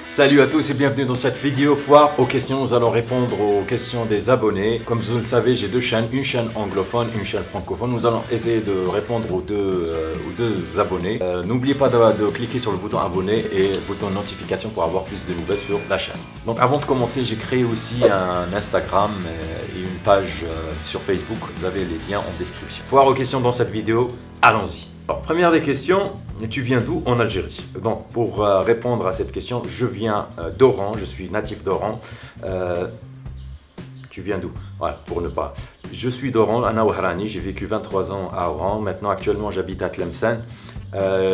Salut à tous et bienvenue dans cette vidéo foire aux questions. Nous allons répondre aux questions des abonnés. Comme vous le savez, j'ai deux chaînes, une chaîne anglophone, une chaîne francophone. Nous allons essayer de répondre aux deux abonnés. N'oubliez pas de cliquer sur le bouton abonné et le bouton notification pour avoir plus de nouvelles sur la chaîne. Donc avant de commencer, j'ai créé aussi un Instagram et une page sur Facebook. Vous avez les liens en description. Foire aux questions dans cette vidéo, allons-y. Alors, première des questions, tu viens d'où? En Algérie. Donc pour répondre à cette question, je viens d'Oran, je suis natif d'Oran. Tu viens d'où? Voilà, pour ne pas. Je suis d'Oran, Ana Wahrani, j'ai vécu 23 ans à Oran. Maintenant, actuellement, j'habite à Tlemcen.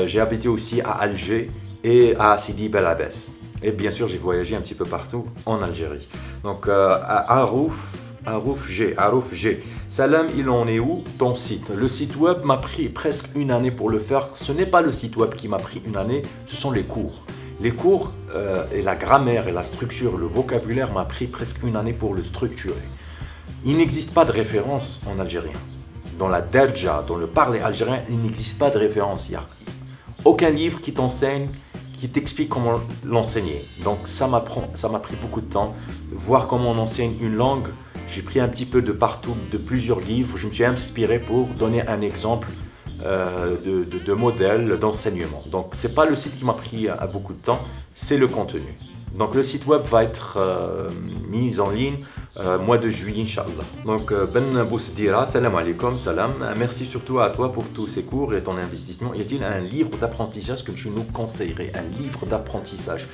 J'ai habité aussi à Alger et à Sidi Bel Abbès. Et bien sûr, j'ai voyagé un petit peu partout en Algérie. Donc à Arouf G. Salam, il en est où ton site? Le site web m'a pris presque une année pour le faire. Ce n'est pas le site web qui m'a pris une année, ce sont les cours. Les cours et la grammaire et la structure, le vocabulaire m'a pris presque une année pour le structurer. Il n'existe pas de référence en algérien. Dans la derja, dans le parler algérien, il n'existe pas de référence. Il n'y a aucun livre qui t'enseigne, qui t'explique comment l'enseigner. Donc ça m'a pris beaucoup de temps de voir comment on enseigne une langue. J'ai pris un petit peu de partout, de plusieurs livres. Je me suis inspiré pour donner un exemple de modèle d'enseignement. Donc, ce n'est pas le site qui m'a pris beaucoup de temps, c'est le contenu. Donc, le site web va être mis en ligne mois de juillet, Inch'Allah. Donc, Ben Bousdira, salam alaikum, salam. Merci surtout à toi pour tous ces cours et ton investissement. Y a-t-il un livre d'apprentissage que tu nous conseillerais? Un livre d'apprentissage?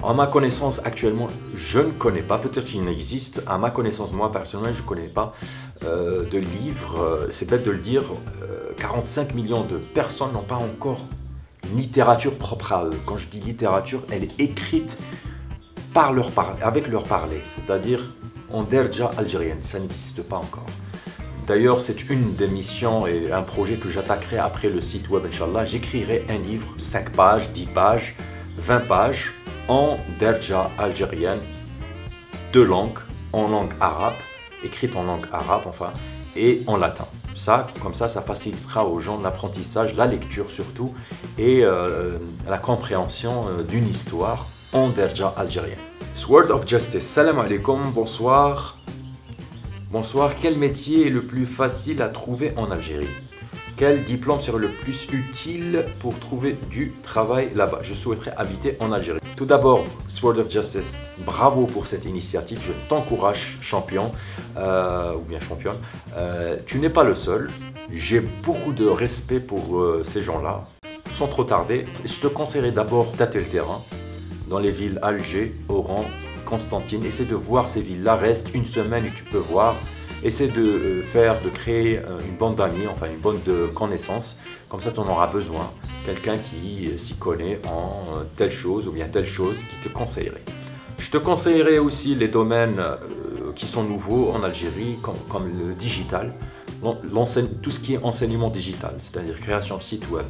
À ma connaissance, actuellement, je ne connais pas. Peut-être qu'il existe. À ma connaissance, moi, personnellement, je ne connais pas de livre. C'est bête de le dire. 45 millions de personnes n'ont pas encore une littérature propre à eux. Quand je dis littérature, elle est écrite avec leur parler, c'est-à-dire en derja algérienne. Ça n'existe pas encore. D'ailleurs, c'est une des missions et un projet que j'attaquerai après le site web, Inch'Allah. J'écrirai un livre, 5 pages, 10 pages, 20 pages, en derja algérienne, deux langues, en langue arabe, écrite en langue arabe, enfin, et en latin. Ça, comme ça facilitera aux gens l'apprentissage, la lecture surtout, et la compréhension d'une histoire en derja algérienne. Sword of Justice, salam alaikum, bonsoir. Bonsoir, quel métier est le plus facile à trouver en Algérie? Quel diplôme serait le plus utile pour trouver du travail là-bas? Je souhaiterais habiter en Algérie. Tout d'abord, Sword of Justice, bravo pour cette initiative. Je t'encourage, champion, ou bien championne. Tu n'es pas le seul. J'ai beaucoup de respect pour ces gens-là. Sans trop tarder, je te conseillerais d'abord tâter le terrain dans les villes Alger, Oran, Constantine. Essaie de voir ces villes-là. Reste une semaine et tu peux voir. Essaie de créer une bande d'amis, enfin une bande de connaissances. Comme ça, tu en auras besoin. Quelqu'un qui s'y connaît en telle chose ou bien telle chose qui te conseillerait. Je te conseillerais aussi les domaines qui sont nouveaux en Algérie, comme le digital, tout ce qui est enseignement digital, c'est-à-dire création de sites web,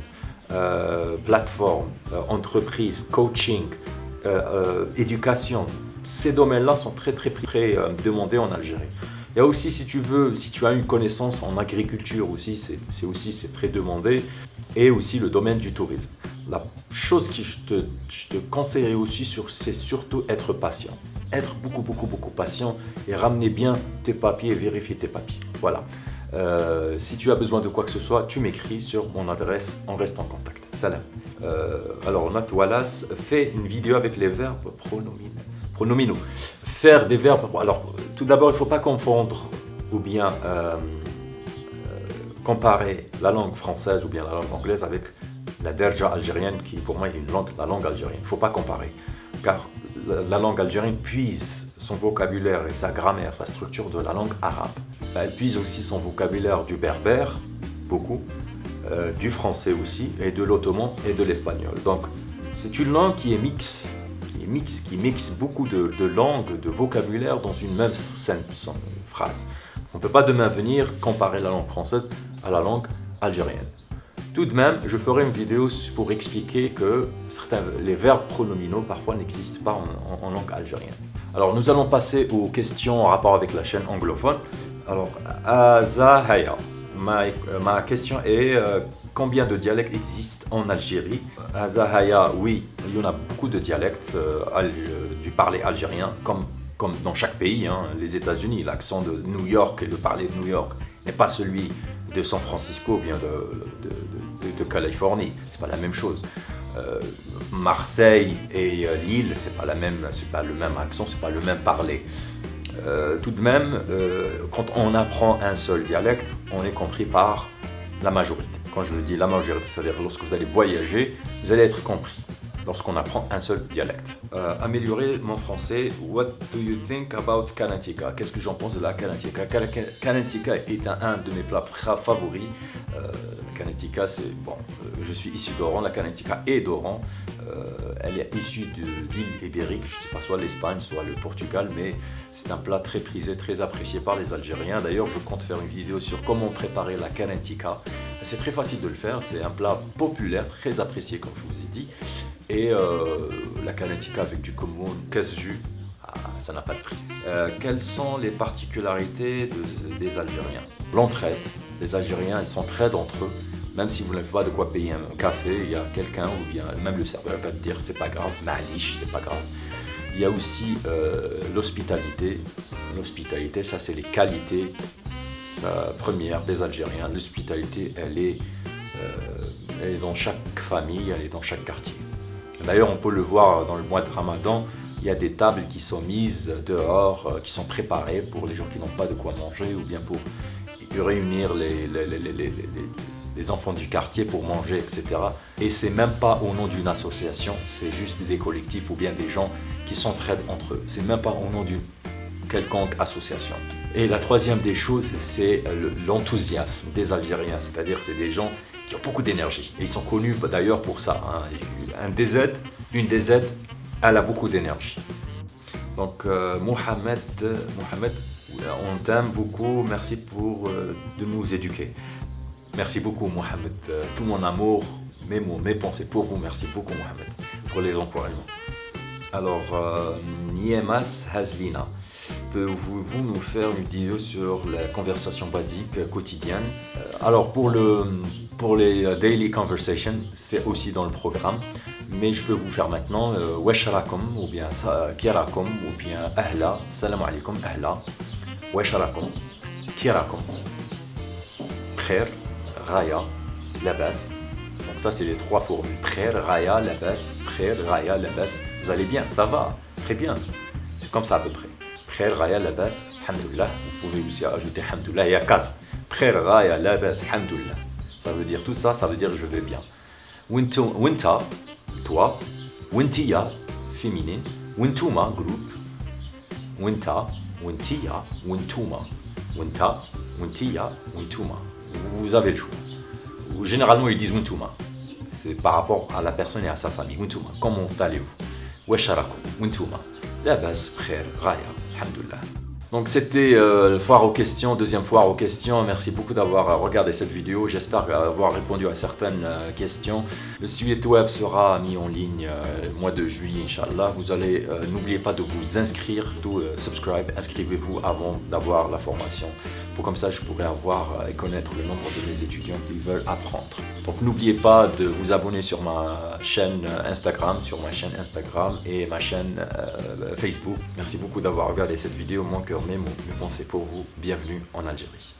plateforme, entreprise, coaching, éducation. Ces domaines-là sont très demandés en Algérie. Il y a aussi, si tu as une connaissance en agriculture aussi, c'est très demandé. Et aussi le domaine du tourisme. La chose que je te conseillerais aussi, c'est surtout être patient. Être beaucoup patient et ramener bien tes papiers et vérifier tes papiers. Voilà. Si tu as besoin de quoi que ce soit, tu m'écris sur mon adresse, on reste en contact. Salam. Alors, Nat Wallace fait une vidéo avec les verbes pronominaux. Faire des verbes. Alors, tout d'abord, il ne faut pas confondre ou bien comparer la langue française ou bien la langue anglaise avec la derja algérienne qui pour moi est la langue algérienne. Il ne faut pas comparer car la langue algérienne puise son vocabulaire et sa grammaire, sa structure de la langue arabe. Elle puise aussi son vocabulaire du berbère, beaucoup, du français aussi, et de l'ottoman et de l'espagnol. Donc c'est une langue qui mixe beaucoup de langues, de vocabulaire dans une même phrase. On ne peut pas demain venir comparer la langue française à la langue algérienne. Tout de même, je ferai une vidéo pour expliquer que les verbes pronominaux parfois n'existent pas en langue algérienne. Alors nous allons passer aux questions en rapport avec la chaîne anglophone. Alors, Azahaya, ma question est Combien de dialectes existent en Algérie? À Zahaya, oui, il y en a beaucoup de dialectes du parler algérien, comme dans chaque pays. Hein. Les États-Unis, l'accent de New York et le parler de New York n'est pas celui de San Francisco ou bien de Californie. C'est pas la même chose. Marseille et Lille, c'est pas le même accent, c'est pas le même parler. Tout de même, quand on apprend un seul dialecte, on est compris par la majorité. Quand je dis la majorité, c'est-à-dire lorsque vous allez voyager, vous allez être compris lorsqu'on apprend un seul dialecte. Améliorer mon français. What do you think about Kanatika? Qu'est-ce que j'en pense de la Kanatika? Kanatika est un de mes plats favoris. La Kanatika, c'est bon. Je suis issu d'Oran. La Kanatika est d'Oran. Elle est issue de l'île ibérique, je ne sais pas, soit l'Espagne, soit le Portugal, mais c'est un plat très prisé, très apprécié par les Algériens. D'ailleurs, je compte faire une vidéo sur comment préparer la Kanatika. C'est très facile de le faire, c'est un plat populaire, très apprécié comme je vous ai dit. Et la Kanatika avec du komoun, casse-jus, ça n'a pas de prix. Quelles sont les particularités des Algériens? L'entraide. Les Algériens, ils s'entraident entre eux. Même si vous n'avez pas de quoi payer un café, il y a quelqu'un ou bien même le serveur va te dire c'est pas grave, malish, c'est pas grave. Il y a aussi l'hospitalité. L'hospitalité, ça c'est les qualités premières des Algériens. L'hospitalité, elle est dans chaque famille, elle est dans chaque quartier. D'ailleurs, on peut le voir dans le mois de Ramadan, il y a des tables qui sont mises dehors, qui sont préparées pour les gens qui n'ont pas de quoi manger ou bien pour réunir les enfants du quartier pour manger, etc. Et c'est même pas au nom d'une association, c'est juste des collectifs ou bien des gens qui s'entraident entre eux. C'est même pas au nom d'une quelconque association. Et la troisième des choses, c'est l'enthousiasme des Algériens, c'est-à-dire c'est des gens qui ont beaucoup d'énergie. Et ils sont connus d'ailleurs pour ça. Hein. Une DZ, elle a beaucoup d'énergie. Donc Mohamed, on t'aime beaucoup, merci de nous éduquer. Merci beaucoup Mohamed, tout mon amour, mes mots, mes pensées pour vous, merci beaucoup Mohamed, pour les encouragements. Alors, Niemas Hazlina, pouvez-vous nous faire une vidéo sur la conversation basique quotidienne? Alors pour les daily conversations, c'est aussi dans le programme, mais je peux vous faire maintenant wesh rakum ou bien kirakum ou bien ahla, salam alaikum ahla, wesh rakum, kirakum, khair, raya, labas. Donc ça c'est les trois formules, khair, raya, labas, khair, raya, labas. Vous allez bien, ça va, très bien. C'est comme ça à peu près. Khair, raya, labas, hamdulillah. Vous pouvez aussi ajouter hamdulillah, il y a 4. Khair, raya, labas, hamdulillah. Ça veut dire tout ça, ça veut dire je vais bien. Winta, toi. Wintiya, féminine. Wintuma, groupe. Winta, wintiya, wintuma. Winta, wintiya, wintuma. Vous avez le choix. Généralement, ils disent wintuma. C'est par rapport à la personne et à sa famille. Wintuma, comment allez-vous? Wesharakum, wintuma. Labas, khair, raya, alhamdulillah. Donc c'était foire aux questions, deuxième foire aux questions. Merci beaucoup d'avoir regardé cette vidéo. J'espère avoir répondu à certaines questions. Le site web sera mis en ligne le mois de juillet, Inch'Allah. Vous allez, n'oubliez pas de vous inscrire, subscribe, inscrivez-vous avant d'avoir la formation. Pour comme ça, je pourrai avoir et connaître le nombre de mes étudiants qui veulent apprendre. Donc n'oubliez pas de vous abonner sur ma chaîne Instagram, et ma chaîne Facebook. Merci beaucoup d'avoir regardé cette vidéo. Mon cœur, mes mots, mes pensées pour vous. Bienvenue en Algérie.